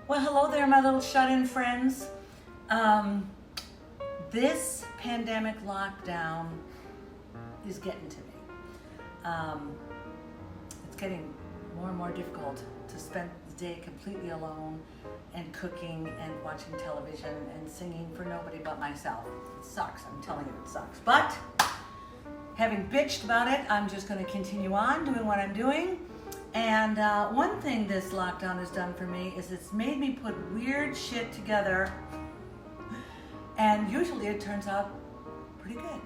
Well, hello there, my little shut-in friends. This pandemic lockdown is getting to me. It's getting more and more difficult to spend the day completely alone and cooking and watching television and singing for nobody but myself. It sucks, I'm telling you, it sucks. But having bitched about it, I'm just going to continue on doing what I'm doing. And one thing this lockdown has done for me is it's made me put weird shit together, and usually it turns out pretty good.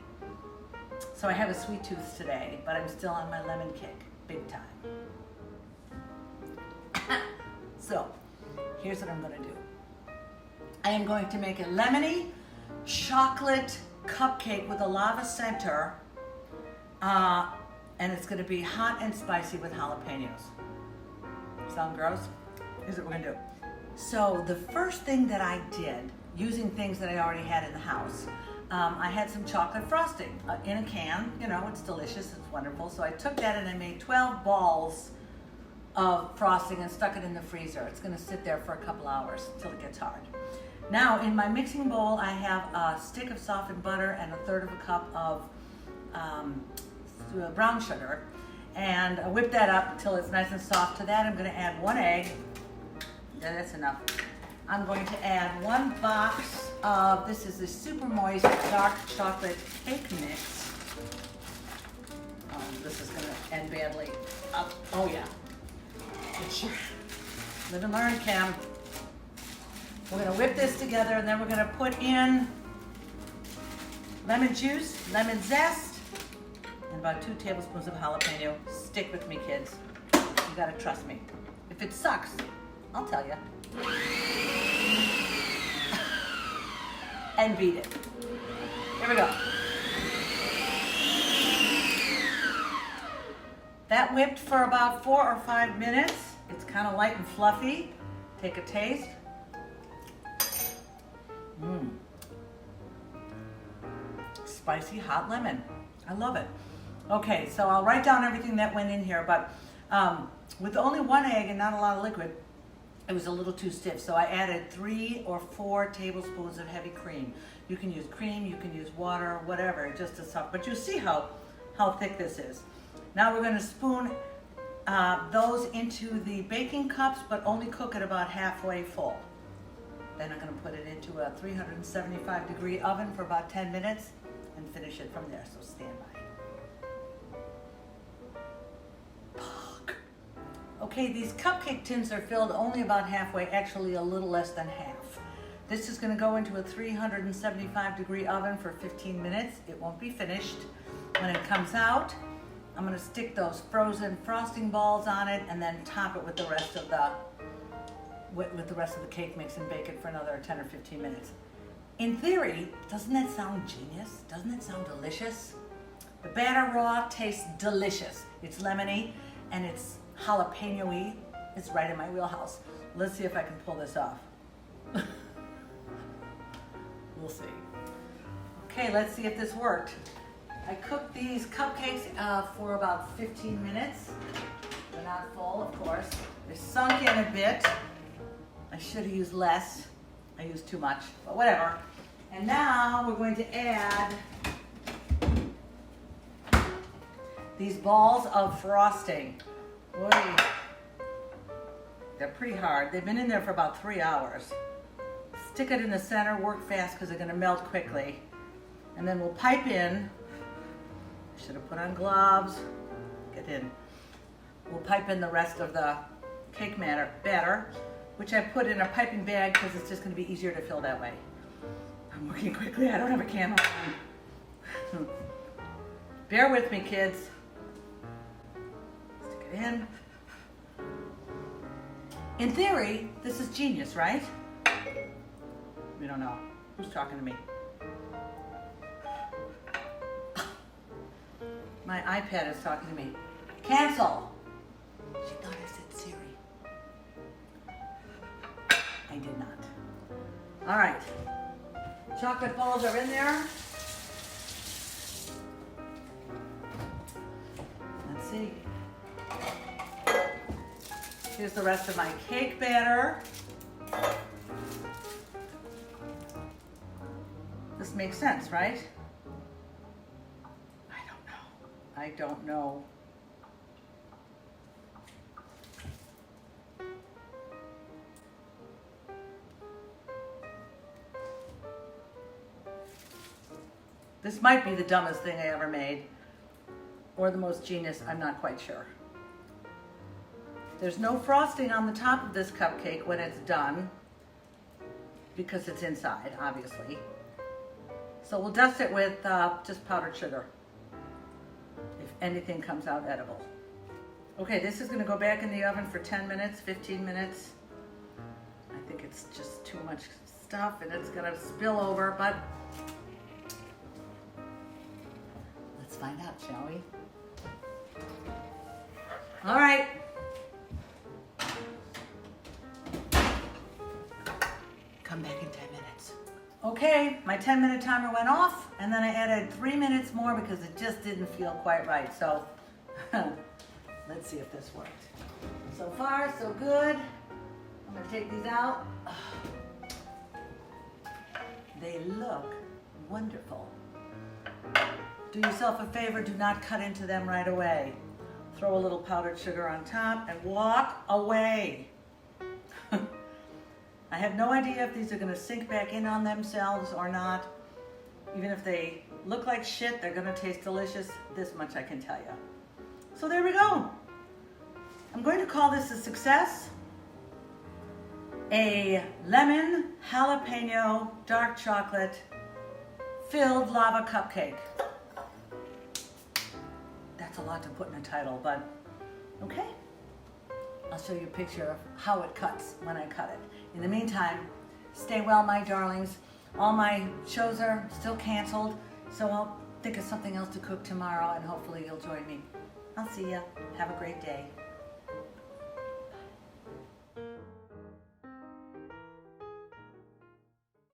So I have a sweet tooth today, but I'm still on my lemon kick, big time. So here's what I'm going to do. I am going to make a lemony chocolate cupcake with a lava center. And it's going to be hot and spicy with jalapeños. Sound gross? Here's what we're going to do. So the first thing that I did, using things that I already had in the house, I had some chocolate frosting in a can. You know, it's delicious, it's wonderful. So I took that and I made 12 balls of frosting and stuck it in the freezer. It's going to sit there for a couple hours until it gets hard. Now in my mixing bowl, I have a stick of softened butter and 1/3 of a cup of brown sugar, and I whip that up until it's nice and soft. To that I'm going to add 1 egg. Yeah, that's enough. I'm going to add 1 box of, this is the super moist dark chocolate cake mix. This is going to end badly. Oh yeah. Live and learn, Cam. We're going to whip this together, and then we're going to put in lemon juice, lemon zest, and about 2 tablespoons of jalapeno. Stick with me, kids. You gotta trust me. If it sucks, I'll tell you. And beat it. Here we go. That whipped for about 4 or 5 minutes. It's kind of light and fluffy. Take a taste. Spicy hot lemon. I love it. Okay, so I'll write down everything that went in here, but with only 1 egg and not a lot of liquid, it was a little too stiff. So I added 3 or 4 tablespoons of heavy cream. You can use cream, you can use water, whatever, just to soft. But you see how thick this is. Now we're going to spoon those into the baking cups, but only cook it about halfway full. Then I'm going to put it into a 375-degree oven for about 10 minutes and finish it from there, so stand by. Okay, these cupcake tins are filled only about halfway, actually a little less than half. This is going to go into a 375-degree oven for 15 minutes. It won't be finished. When it comes out, I'm going to stick those frozen frosting balls on it and then top it with the rest of the cake mix and bake it for another 10 or 15 minutes. In theory, doesn't that sound genius? Doesn't it sound delicious? The batter raw tastes delicious. It's lemony and it's jalapeno-y. It's right in my wheelhouse. Let's see if I can pull this off. We'll see. Okay, let's see if this worked. I cooked these cupcakes for about 15 minutes. They're not full, of course. They sunk in a bit. I should have used less. I used too much, but whatever. And now we're going to add these balls of frosting. Boy, they're pretty hard. They've been in there for about 3 hours. Stick it in the center, work fast because they're going to melt quickly. And then we'll pipe in. Should have put on gloves. Get in. We'll pipe in the rest of the cake batter, which I put in a piping bag because it's just going to be easier to fill that way. I'm working quickly. I don't have a camera on. Bear with me, kids. Stick it in. In theory, this is genius, right? We don't know. Who's talking to me? My iPad is talking to me. Cancel. She thought I said Siri. I did not. All right. Chocolate balls are in there. Let's see. Here's the rest of my cake batter. This makes sense, right? I don't know. This might be the dumbest thing I ever made, or the most genius, I'm not quite sure. There's no frosting on the top of this cupcake when it's done, because it's inside, obviously. So we'll dust it with just powdered sugar, if anything comes out edible. Okay, this is gonna go back in the oven for 10 minutes, 15 minutes. I think it's just too much stuff and it's gonna spill over, but let's find out, shall we? All right. Come back in 10 minutes. Okay, my 10-minute timer went off, and then I added 3 minutes more because it just didn't feel quite right. So let's see if this worked. So far, so good. I'm gonna take these out. They look wonderful. Do yourself a favor, do not cut into them right away. Throw a little powdered sugar on top and walk away. I have no idea if these are gonna sink back in on themselves or not. Even if they look like shit, they're gonna taste delicious. This much I can tell you. So there we go. I'm going to call this a success. A lemon jalapeno dark chocolate filled lava cupcake. That's a lot to put in a title, but okay. I'll show you a picture of how it cuts when I cut it. In the meantime, stay well, my darlings. All my shows are still canceled, so I'll think of something else to cook tomorrow, and hopefully you'll join me. I'll see ya. Have a great day.